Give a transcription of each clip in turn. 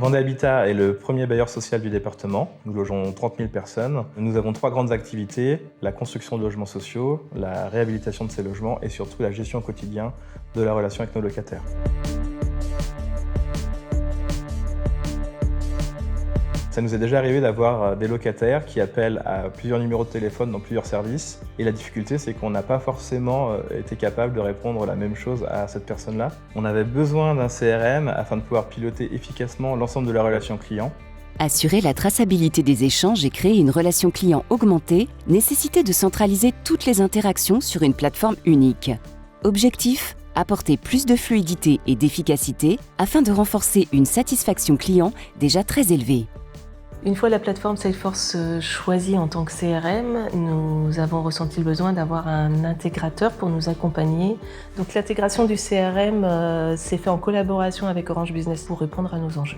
Vendée Habitat est le premier bailleur social du département. Nous logeons 30 000 personnes. Nous avons 3 grandes activités, la construction de logements sociaux, la réhabilitation de ces logements et surtout la gestion au quotidien de la relation avec nos locataires. Ça nous est déjà arrivé d'avoir des locataires qui appellent à plusieurs numéros de téléphone dans plusieurs services. Et la difficulté, c'est qu'on n'a pas forcément été capable de répondre la même chose à cette personne-là. On avait besoin d'un CRM afin de pouvoir piloter efficacement l'ensemble de la relation client. Assurer la traçabilité des échanges et créer une relation client augmentée nécessitait de centraliser toutes les interactions sur une plateforme unique. Objectif : apporter plus de fluidité et d'efficacité afin de renforcer une satisfaction client déjà très élevée. Une fois la plateforme Salesforce choisie en tant que CRM, nous avons ressenti le besoin d'avoir un intégrateur pour nous accompagner. Donc l'intégration du CRM s'est faite en collaboration avec Orange Business pour répondre à nos enjeux.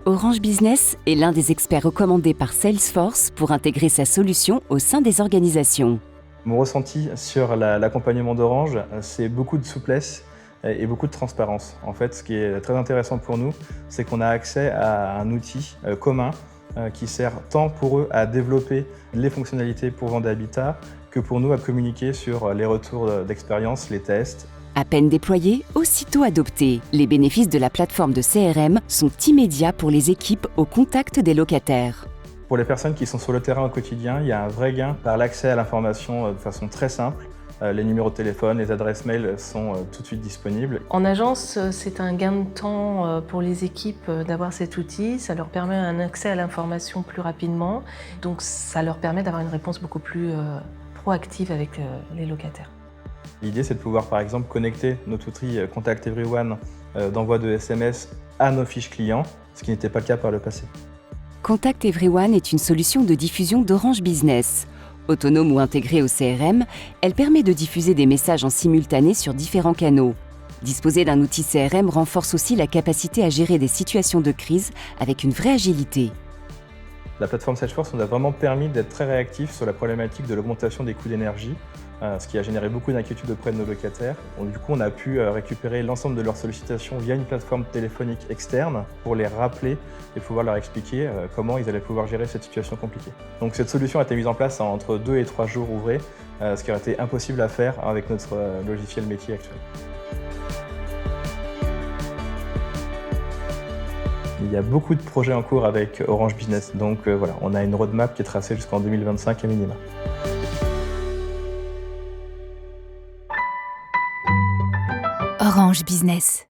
Orange Business est l'un des experts recommandés par Salesforce pour intégrer sa solution au sein des organisations. Mon ressenti sur l'accompagnement d'Orange, c'est beaucoup de souplesse et beaucoup de transparence. En fait, ce qui est très intéressant pour nous, c'est qu'on a accès à un outil commun qui sert tant pour eux à développer les fonctionnalités pour Vendée Habitat que pour nous à communiquer sur les retours d'expérience, les tests. À peine déployé, aussitôt adopté, les bénéfices de la plateforme de CRM sont immédiats pour les équipes au contact des locataires. Pour les personnes qui sont sur le terrain au quotidien, il y a un vrai gain par l'accès à l'information de façon très simple. Les numéros de téléphone, les adresses mail sont tout de suite disponibles. En agence, c'est un gain de temps pour les équipes d'avoir cet outil. Ça leur permet un accès à l'information plus rapidement. Donc ça leur permet d'avoir une réponse beaucoup plus proactive avec les locataires. L'idée, c'est de pouvoir, par exemple, connecter notre outil Contact Everyone d'envoi de SMS à nos fiches clients, ce qui n'était pas le cas par le passé. Contact Everyone est une solution de diffusion d'Orange Business. Autonome ou intégrée au CRM, elle permet de diffuser des messages en simultané sur différents canaux. Disposer d'un outil CRM renforce aussi la capacité à gérer des situations de crise avec une vraie agilité. La plateforme Salesforce nous a vraiment permis d'être très réactifs sur la problématique de l'augmentation des coûts d'énergie, ce qui a généré beaucoup d'inquiétudes auprès de nos locataires. Du coup, on a pu récupérer l'ensemble de leurs sollicitations via une plateforme téléphonique externe pour les rappeler et pouvoir leur expliquer comment ils allaient pouvoir gérer cette situation compliquée. Donc cette solution a été mise en place entre 2 et 3 jours ouvrés, ce qui aurait été impossible à faire avec notre logiciel métier actuel. Il y a beaucoup de projets en cours avec Orange Business, donc voilà, on a une roadmap qui est tracée jusqu'en 2025 à minima. Orange Business.